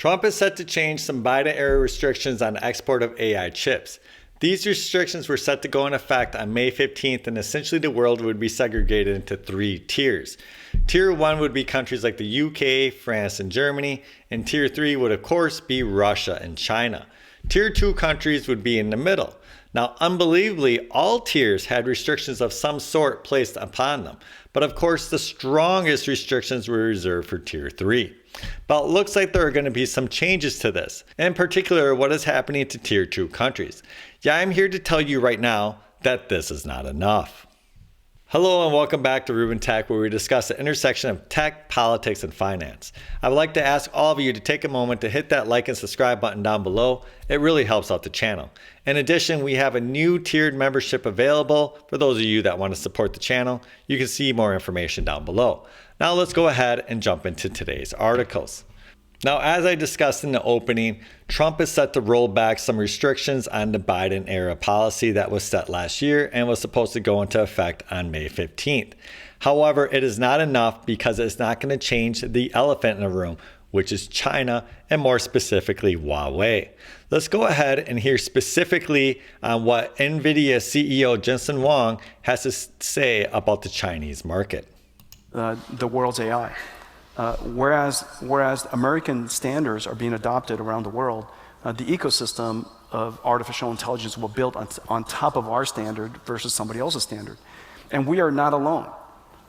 Trump is set to change some Biden-era restrictions on export of AI chips. These restrictions were set to go in effect on May 15th, and essentially the world would be segregated into 3 tiers. Tier 1 would be countries like the UK, France, and Germany, and Tier 3 would of course be Russia and China. Tier 2 countries would be in the middle. Now, unbelievably, all tiers had restrictions of some sort placed upon them, but of course the strongest restrictions were reserved for Tier 3. But it looks like there are going to be some changes to this, in particular what is happening to Tier 2 countries. Yeah, I'm here to tell you right now that this is not enough. Hello and welcome back to Ruben Tech, where we discuss the intersection of tech, politics, and finance. I would like to ask all of you to take a moment to hit that like and subscribe button down below. It really helps out the channel. In addition, we have a new tiered membership available for those of you that want to support the channel. You can see more information down below. Now let's go ahead and jump into today's articles. Now, as I discussed in the opening, Trump is set to roll back some restrictions on the Biden-era policy that was set last year and was supposed to go into effect on May 15th. However, it is not enough because it's not going to change the elephant in the room, which is China, and more specifically Huawei. Let's go ahead and hear specifically on what Nvidia CEO Jensen Huang has to say about the Chinese market. The world's AI. Whereas American standards are being adopted around the world, the ecosystem of artificial intelligence will build on top of our standard versus somebody else's standard. And we are not alone.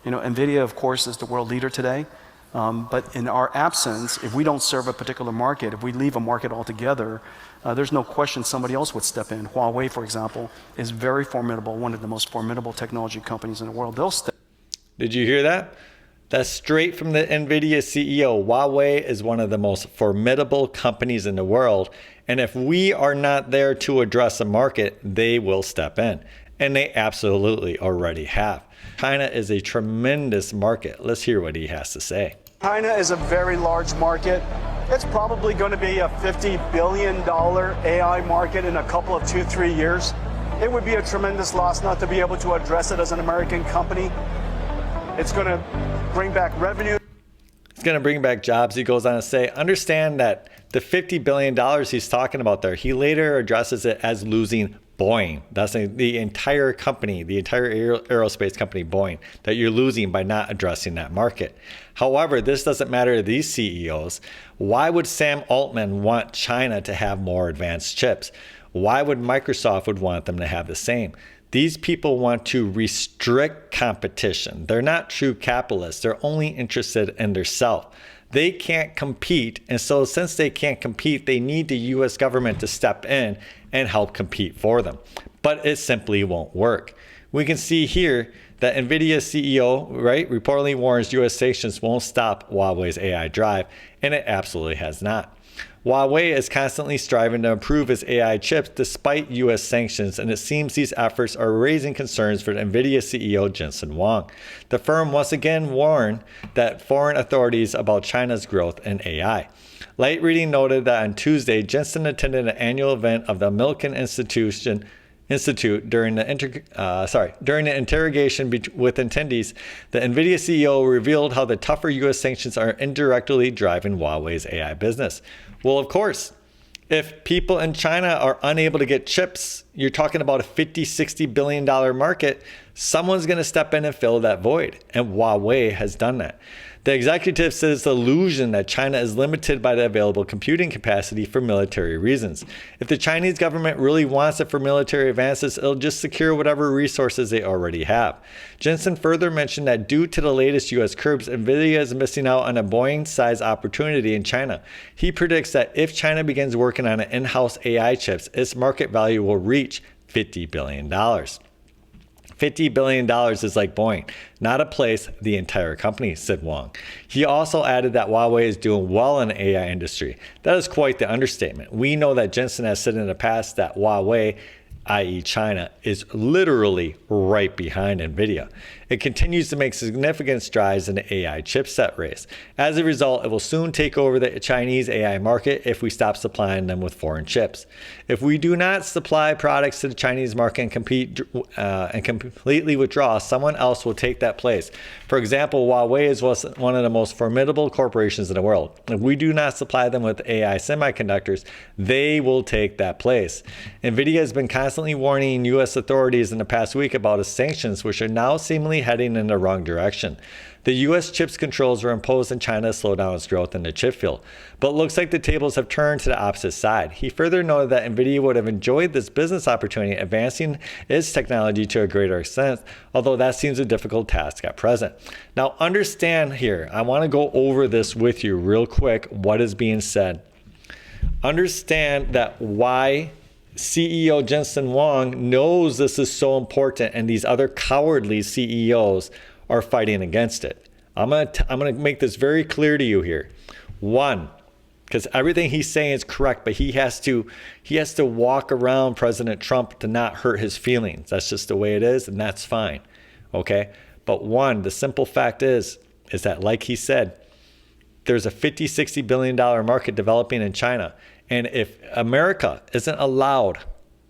You know, Nvidia, of course, is the world leader today. But in our absence, if we don't serve a particular market, if we leave a market altogether, there's no question somebody else would step in. Huawei, for example, is very formidable, one of the most formidable technology companies in the world. They'll step. Did you hear that? That's straight from the Nvidia CEO. Huawei is one of the most formidable companies in the world. And if we are not there to address the market, they will step in. And they absolutely already have. China is a tremendous market. Let's hear what he has to say. China is a very large market. It's probably going to be a $50 billion AI market in a couple of 2-3 years. It would be a tremendous loss not to be able to address it as an American company. It's going to bring back revenue. It's going to bring back jobs. He goes on to say, understand that the $50 billion he's talking about there, he later addresses it as losing Boeing. That's the entire company, the entire aerospace company, Boeing, that you're losing by not addressing that market. However, this doesn't matter to these CEOs. Why would Sam Altman want China to have more advanced chips? Why would Microsoft would want them to have the same? These people want to restrict competition. They're not true capitalists. They're only interested in their self. They can't compete. And so since they can't compete, they need the US government to step in and help compete for them. But it simply won't work. We can see here that Nvidia CEO, right, reportedly warns US sanctions won't stop Huawei's AI drive, and it absolutely has not. Huawei is constantly striving to improve its AI chips despite US sanctions, and it seems these efforts are raising concerns for Nvidia CEO Jensen Huang. The firm once again warned that foreign authorities about China's growth in AI. Light Reading noted that on Tuesday, Jensen attended an annual event of the Milken Institute during the interrogation with attendees. The Nvidia CEO revealed how the tougher US sanctions are indirectly driving Huawei's AI business. Well, of course, if people in China are unable to get chips, you're talking about a $50-60 billion market, someone's going to step in and fill that void. And Huawei has done that. The executive says the illusion that China is limited by the available computing capacity for military reasons. If the Chinese government really wants it for military advances, it'll just secure whatever resources they already have. Jensen further mentioned that due to the latest US curbs, Nvidia is missing out on a Boeing-sized opportunity in China. He predicts that if China begins working on an in-house AI chips, its market value will reach $50 billion. $50 billion is like Boeing, not a place, the entire company, said Huang. He also added that Huawei is doing well in the AI industry. That is quite the understatement. We know that Jensen has said in the past that Huawei i.e. China, is literally right behind Nvidia. It continues to make significant strides in the AI chipset race. As a result, it will soon take over the Chinese AI market if we stop supplying them with foreign chips. If we do not supply products to the Chinese market and completely withdraw, someone else will take that place. For example, Huawei is one of the most formidable corporations in the world. If we do not supply them with AI semiconductors, they will take that place. Nvidia has been constantly warning U.S. authorities in the past week about its sanctions, which are now seemingly heading in the wrong direction. The U.S. chips controls were imposed in China to slow down its growth in the chip field, but it looks like the tables have turned to the opposite side. He further noted that Nvidia would have enjoyed this business opportunity, advancing its technology to a greater extent, although that seems a difficult task at present. Now understand here, I want to go over this with you real quick, what is being said. Understand that why CEO Jensen Huang knows this is so important and these other cowardly CEOs are fighting against it. I'm gonna make this very clear to you here. One, because everything he's saying is correct, but he has to walk around President Trump to not hurt his feelings. That's just the way it is, and that's fine. Okay? But one, the simple fact is that like he said, there's a $50-60 billion market developing in China. And if America isn't allowed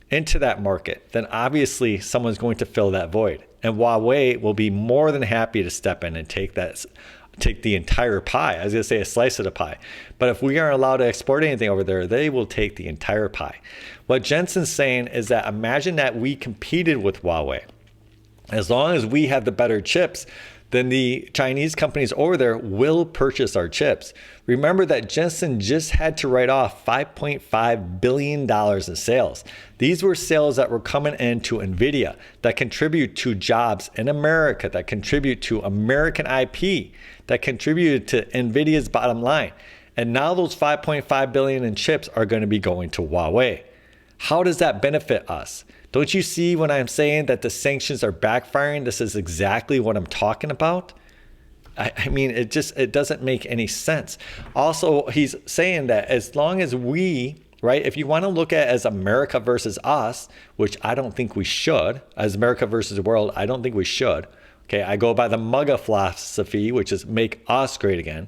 into that market, then obviously someone's going to fill that void. And Huawei will be more than happy to step in and take the entire pie. I was going to say a slice of the pie. But if we aren't allowed to export anything over there, they will take the entire pie. What Jensen's saying is that imagine that we competed with Huawei. As long as we have the better chips, then the Chinese companies over there will purchase our chips. Remember that Jensen just had to write off $5.5 billion in sales. These were sales that were coming into Nvidia that contribute to jobs in America, that contribute to American IP, that contributed to Nvidia's bottom line. And now those $5.5 billion in chips are going to be going to Huawei. How does that benefit us? Don't you see when I'm saying that the sanctions are backfiring? This is exactly what I'm talking about. I mean, it doesn't make any sense. Also, he's saying that as long as we, right, if you want to look at it as America versus us, which I don't think we should, as America versus the world, I don't think we should. Okay, I go by the MAGA philosophy, which is make us great again.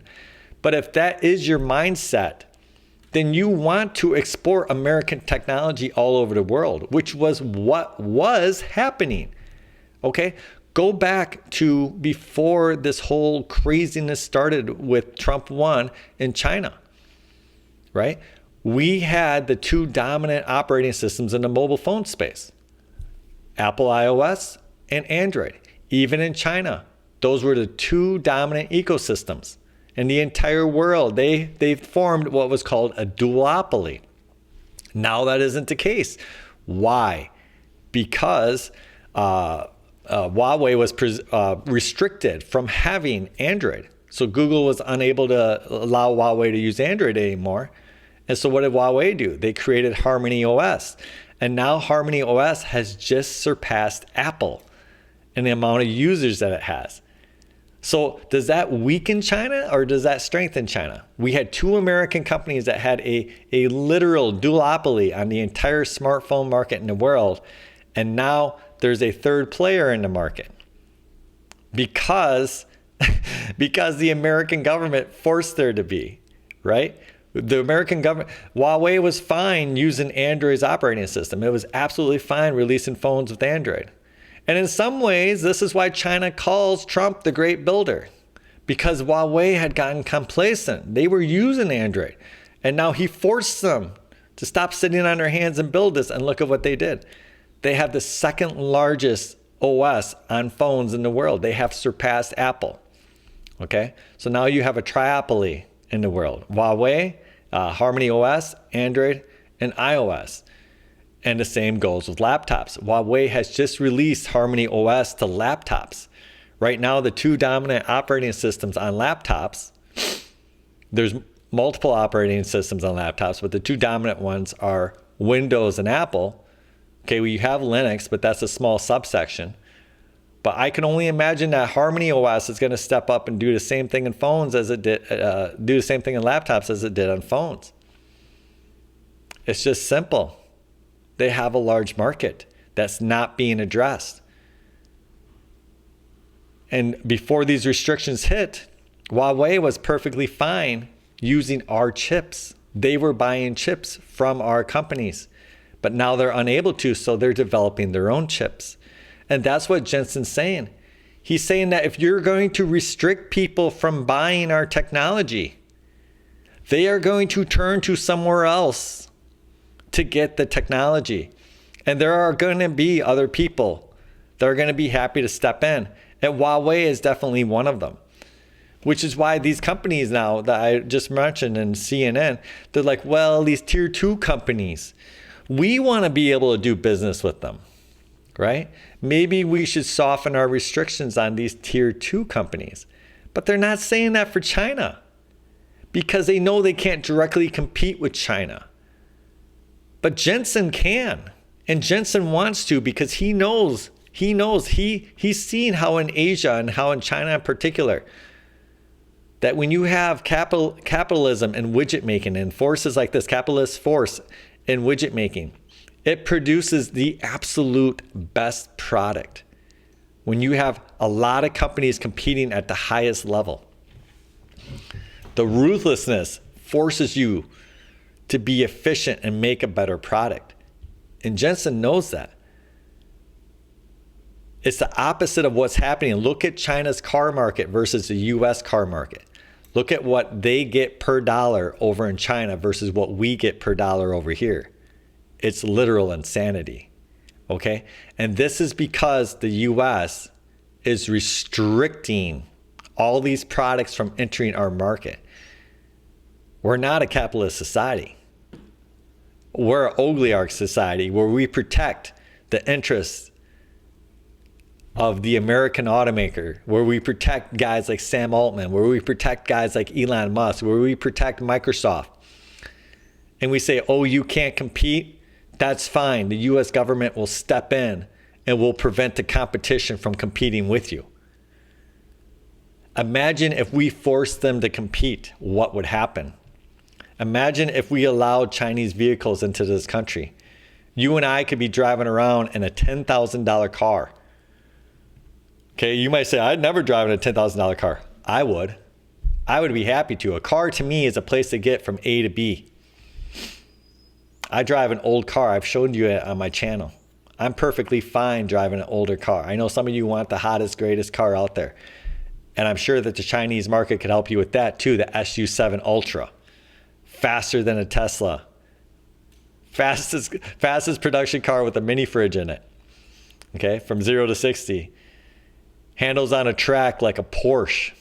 But if that is your mindset, then you want to export American technology all over the world, which was what was happening. Okay? Go back to before this whole craziness started with Trump won in China, right? We had the two dominant operating systems in the mobile phone space, Apple iOS and Android. Even in China, those were the two dominant ecosystems. In the entire world, they formed what was called a duopoly. Now that isn't the case. Why? Because Huawei was restricted from having Android. So Google was unable to allow Huawei to use Android anymore. And so what did Huawei do? They created Harmony OS. And now Harmony OS has just surpassed Apple in the amount of users that it has. So does that weaken China or does that strengthen China? We had two American companies that had a literal duopoly on the entire smartphone market in the world. And now there's a third player in the market because the American government forced there to be, right? The American government, Huawei was fine using Android's operating system. It was absolutely fine releasing phones with Android. And in some ways, this is why China calls Trump the great builder, because Huawei had gotten complacent. They were using Android. And now he forced them to stop sitting on their hands and build this. And look at what they did. They have the second largest OS on phones in the world. They have surpassed Apple. Okay? So now you have a triopoly in the world. Huawei, Harmony OS, Android, and iOS. And the same goes with laptops. Huawei has just released Harmony OS to laptops. Right now, the two dominant operating systems on laptops, there's multiple operating systems on laptops, but the two dominant ones are Windows and Apple. Okay, well, you have Linux, but that's a small subsection. But I can only imagine that Harmony OS is going to step up and do the same thing in phones as it did, do the same thing in laptops as it did on phones. It's just simple. They have a large market that's not being addressed. And before these restrictions hit, Huawei was perfectly fine using our chips. They were buying chips from our companies, but now they're unable to, so they're developing their own chips. And that's what Jensen's saying. He's saying that if you're going to restrict people from buying our technology, they are going to turn to somewhere else to get the technology. And there are going to be other people that are going to be happy to step in. And Huawei is definitely one of them. Which is why these companies now that I just mentioned in CNN, they're like, well, these tier 2 companies, we want to be able to do business with them, right? Maybe we should soften our restrictions on these tier 2 companies. But they're not saying that for China because they know they can't directly compete with China. But Jensen can, and Jensen wants to because he's seen how in Asia and how in China in particular, that when you have capitalism and widget making and forces like this, capitalist force in widget making, it produces the absolute best product. When you have a lot of companies competing at the highest level, the ruthlessness forces you to be efficient and make a better product. And Jensen knows that. It's the opposite of what's happening. Look at China's car market versus the US car market. Look at what they get per dollar over in China versus what we get per dollar over here. It's literal insanity. Okay? And this is because the US is restricting all these products from entering our market. We're not a capitalist society. We're an oligarch society where we protect the interests of the American automaker, where we protect guys like Sam Altman, where we protect guys like Elon Musk, where we protect Microsoft. And we say, oh, you can't compete? That's fine. The US government will step in and will prevent the competition from competing with you. Imagine if we forced them to compete, what would happen? Imagine if we allowed Chinese vehicles into this country. You and I could be driving around in a $10,000 car. Okay, you might say, I'd never drive in a $10,000 car. I would. I would be happy to. A car to me is a place to get from A to B. I drive an old car. I've shown you it on my channel. I'm perfectly fine driving an older car. I know some of you want the hottest, greatest car out there. And I'm sure that the Chinese market could help you with that too, the SU7 Ultra. Faster than a Tesla. Fastest production car with a mini fridge in it. Okay, from 0 to 60. Handles on a track like a Porsche.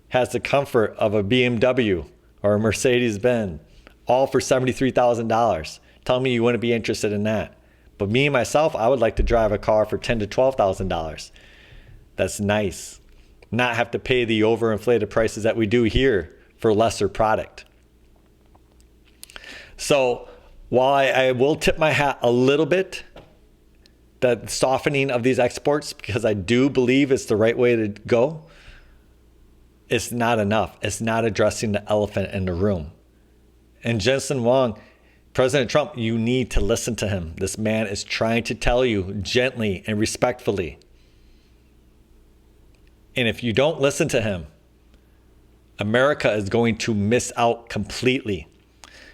Has the comfort of a BMW or a Mercedes-Benz. All for $73,000. Tell me you wouldn't be interested in that. But me, myself, I would like to drive a car for $10,000 to $12,000. That's nice. Not have to pay the overinflated prices that we do here for lesser product. So while I will tip my hat a little bit, the softening of these exports, because I do believe it's the right way to go, it's not enough. It's not addressing the elephant in the room. And Jensen Huang, President Trump, you need to listen to him. This man is trying to tell you gently and respectfully. And if you don't listen to him, America is going to miss out completely,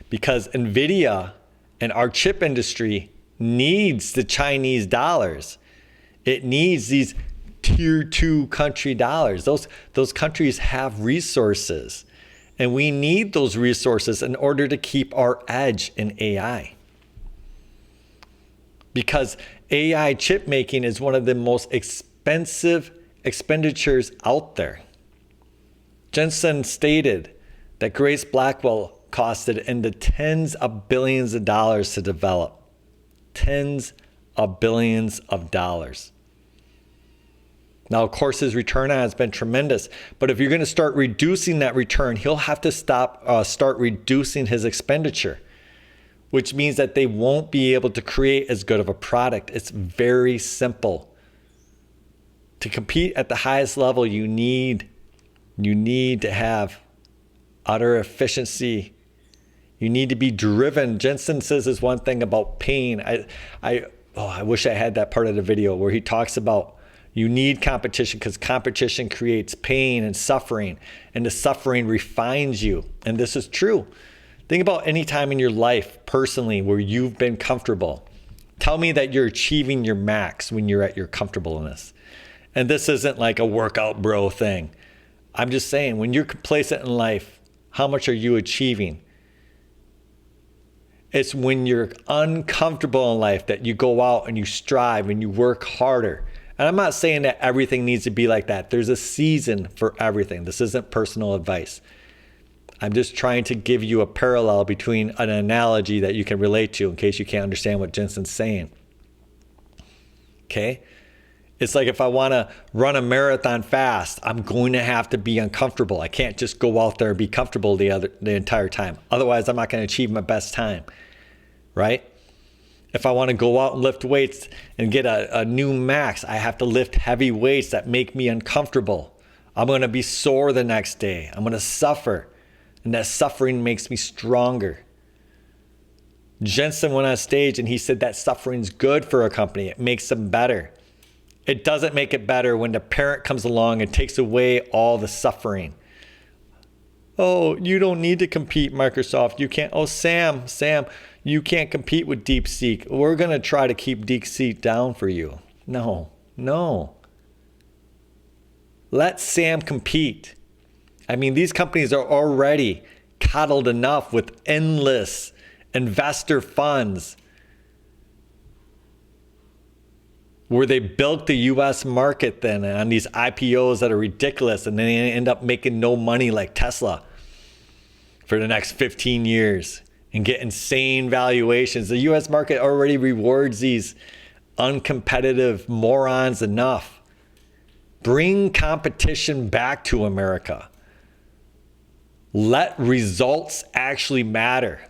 because Nvidia and our chip industry needs the Chinese dollars. It needs these tier 2 country dollars. Those countries have resources, and we need those resources in order to keep our edge in AI. Because AI chip making is one of the most expensive expenditures out there. Jensen stated that Grace Blackwell costed in the tens of billions of dollars to develop. Tens of billions of dollars. Now, of course, his return has been tremendous, but if you're going to start reducing that return, he'll have to start reducing his expenditure, which means that they won't be able to create as good of a product. It's very simple. To compete at the highest level, you need to have utter efficiency. You need to be driven. Jensen says this one thing about pain. I wish I had that part of the video where he talks about you need competition because competition creates pain and suffering, and the suffering refines you. And this is true. Think about any time in your life personally where you've been comfortable. Tell me that you're achieving your max when you're at your comfortableness. And this isn't like a workout bro thing. I'm just saying, when you're complacent in life, how much are you achieving? It's when you're uncomfortable in life that you go out and you strive and you work harder. And I'm not saying that everything needs to be like that. There's a season for everything. This isn't personal advice. I'm just trying to give you a parallel between an analogy that you can relate to in case you can't understand what Jensen's saying. Okay? It's like if I want to run a marathon fast, I'm going to have to be uncomfortable. I can't just go out there and be comfortable the entire time. Otherwise, I'm not going to achieve my best time, right? If I want to go out and lift weights and get a new max, I have to lift heavy weights that make me uncomfortable. I'm going to be sore the next day. I'm going to suffer, and that suffering makes me stronger. Jensen went on stage and he said that suffering's good for a company. It makes them better. It doesn't make it better when the parent comes along and takes away all the suffering. Oh, you don't need to compete, Microsoft. You can't. Oh, Sam, you can't compete with DeepSeek. We're going to try to keep DeepSeek down for you. No. Let Sam compete. I mean, these companies are already coddled enough with endless investor funds where they built the US market then on these IPOs that are ridiculous, and then they end up making no money like Tesla for the next 15 years and get insane valuations. The US market already rewards these uncompetitive morons enough. Bring competition back to America. Let results actually matter.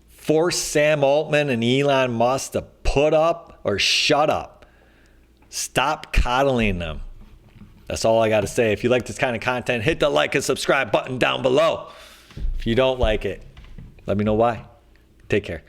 Force Sam Altman and Elon Musk to put up or shut up. Stop coddling them. That's all I got to say. If you like this kind of content, hit the like and subscribe button down below. If you don't like it, let me know why. Take care.